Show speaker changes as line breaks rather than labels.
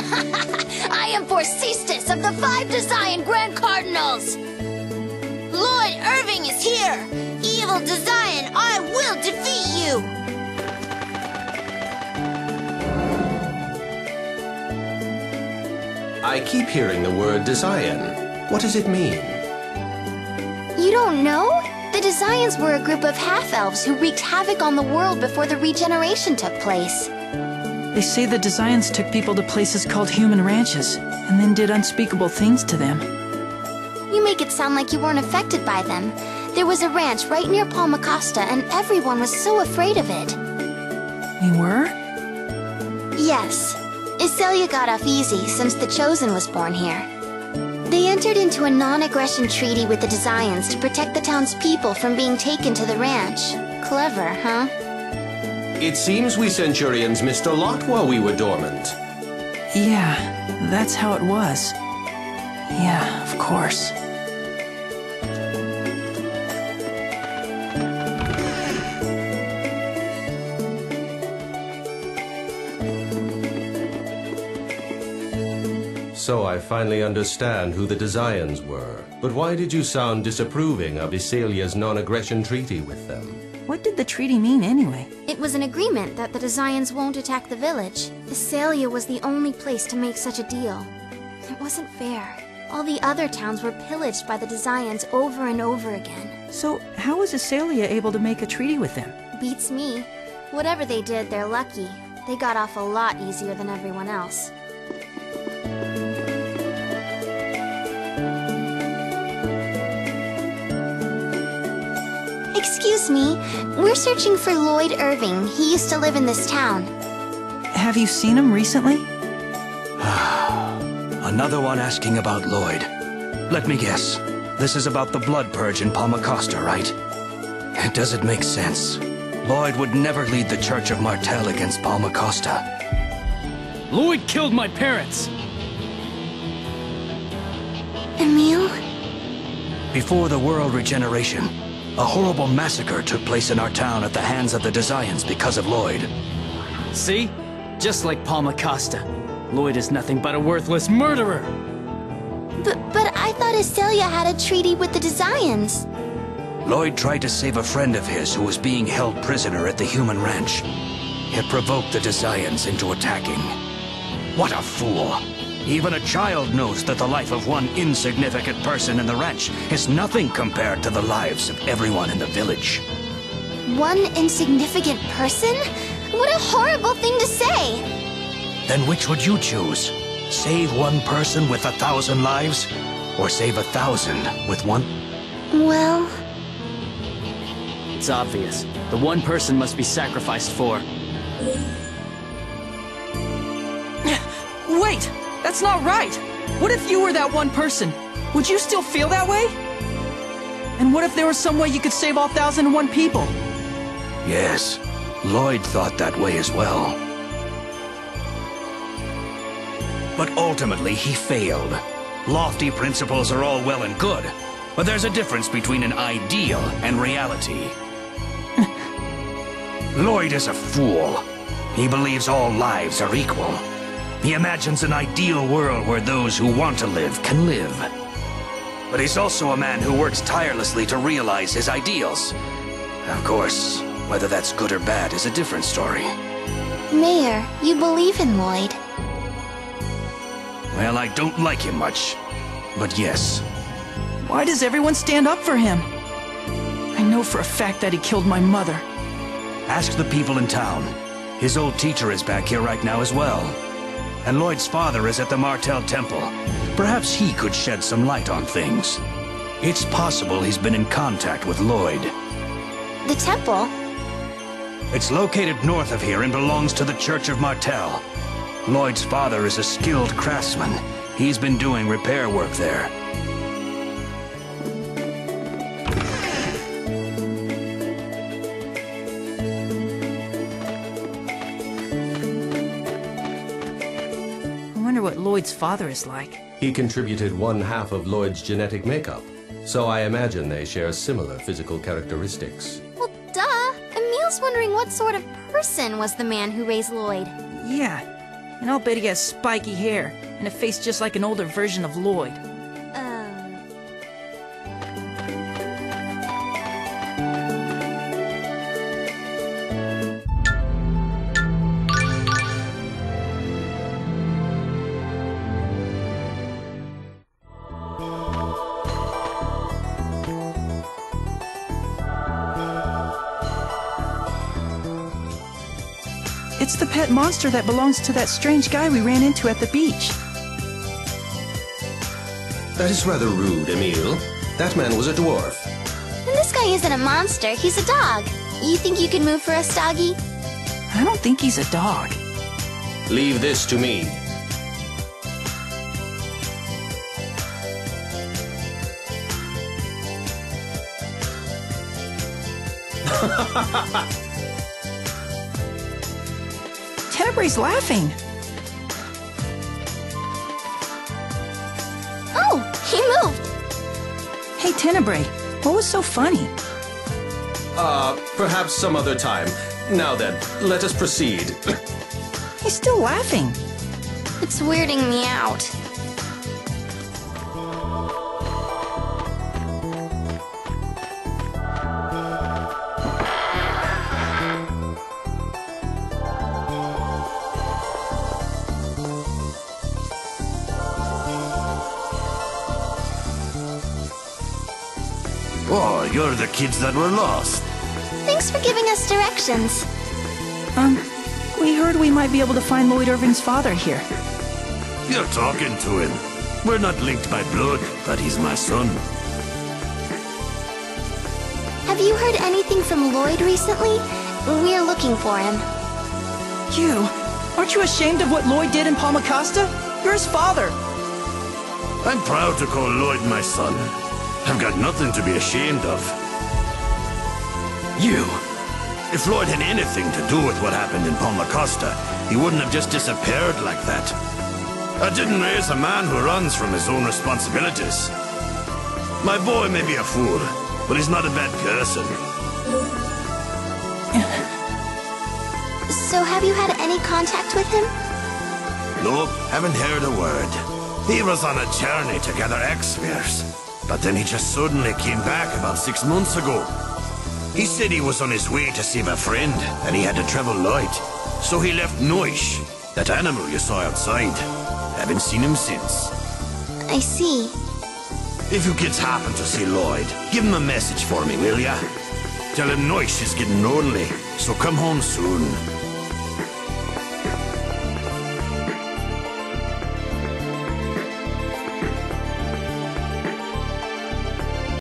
I am Forcestus of the 5 Desian Grand Cardinals! Lloyd Irving is here! Evil Desian, I will defeat you!
I keep hearing the word Desian. What does it mean?
You don't know? The Desians were a group of half-elves who wreaked havoc on the world before the regeneration took place.
They say the Desians took people to places called human ranches, and then did unspeakable things to them.
You make it sound like you weren't affected by them. There was a ranch right near Palmacosta, and everyone was so afraid of it.
We were?
Yes. Iselia got off easy since the Chosen was born here. They entered into a non-aggression treaty with the Desians to protect the town's people from being taken to the ranch. Clever, huh?
It seems we Centurions missed a lot while we were dormant.
Yeah, that's how it was. Yeah, of course.
So I finally understand who the Desians were. But why did you sound disapproving of Iselia's non-aggression treaty with them?
What did the treaty mean anyway?
It was an agreement that the Desians won't attack the village. Iselia was the only place to make such a deal. It wasn't fair. All the other towns were pillaged by the Desians over and over again.
So, how was Iselia able to make a treaty with them?
Beats me. Whatever they did, they're lucky. They got off a lot easier than everyone else. Excuse me, we're searching for Lloyd Irving. He used to live in this town.
Have you seen him recently?
Another one asking about Lloyd. Let me guess. This is about the blood purge in Palmacosta, right? Does it make sense? Lloyd would never lead the Church of Martel against Palmacosta.
Lloyd killed my parents!
Emil?
Before the world regeneration, a horrible massacre took place in our town at the hands of the Desians because of Lloyd.
See? Just like Palmacosta. Lloyd is nothing but a worthless murderer!
But I thought Iselia had a treaty with the Desians.
Lloyd tried to save a friend of his who was being held prisoner at the human ranch. It provoked the Desians into attacking. What a fool! Even a child knows that the life of one insignificant person in the ranch is nothing compared to the lives of everyone in the village.
One insignificant person? What a horrible thing to say!
Then which would you choose? Save one person with 1,000 lives? Or save 1,000 with one?
Well...
It's obvious. The one person must be sacrificed for...
Wait! That's not right! What if you were that one person? Would you still feel that way? And what if there was some way you could save all 1,001 people?
Yes, Lloyd thought that way as well. But ultimately, he failed. Lofty principles are all well and good, but there's a difference between an ideal and reality. Lloyd is a fool. He believes all lives are equal. He imagines an ideal world where those who want to live can live. But he's also a man who works tirelessly to realize his ideals. Of course, whether that's good or bad is a different story.
Mayor, you believe in Lloyd.
Well, I don't like him much, but yes.
Why does everyone stand up for him? I know for a fact that he killed my mother.
Ask the people in town. His old teacher is back here right now as well. And Lloyd's father is at the Martel Temple. Perhaps he could shed some light on things. It's possible he's been in contact with Lloyd.
The temple?
It's located north of here and belongs to the Church of Martel. Lloyd's father is a skilled craftsman. He's been doing repair work there.
I wonder what Lloyd's father is like.
He contributed 1/2 of Lloyd's genetic makeup, so I imagine they share similar physical characteristics.
Well, duh. Emil's wondering what sort of person was the man who raised Lloyd.
Yeah. And I'll bet he has spiky hair and a face just like an older version of Lloyd. It's the pet monster that belongs to that strange guy we ran into at the beach.
That is rather rude, Emile. That man was a dwarf.
And this guy isn't a monster, he's a dog. You think you can move for us, doggy?
I don't think he's a dog.
Leave this to me.
Tenebre's laughing.
Oh, he moved.
Hey, Tenebrae, what was so funny?
Perhaps some other time. Now then, let us proceed.
He's still laughing.
It's weirding me out.
Oh, you're the kids that were lost.
Thanks for giving us directions.
We heard we might be able to find Lloyd Irving's father here.
You're talking to him. We're not linked by blood, but he's my son.
Have you heard anything from Lloyd recently? We're looking for him.
You? Aren't you ashamed of what Lloyd did in Palmacosta? You're his father.
I'm proud to call Lloyd my son. I've got nothing to be ashamed of. You! If Lloyd had anything to do with what happened in Palmacosta, he wouldn't have just disappeared like that. I didn't raise a man who runs from his own responsibilities. My boy may be a fool, but he's not a bad person.
So have you had any contact with him?
Nope, haven't heard a word. He was on a journey to gather X-Spheres, but then he just suddenly came back about 6 months ago. He said he was on his way to save a friend, and he had to travel light. So he left Noish, that animal you saw outside. Haven't seen him since.
I see.
If you kids happen to see Lloyd, give him a message for me, will ya? Tell him Noish is getting lonely, so come home soon.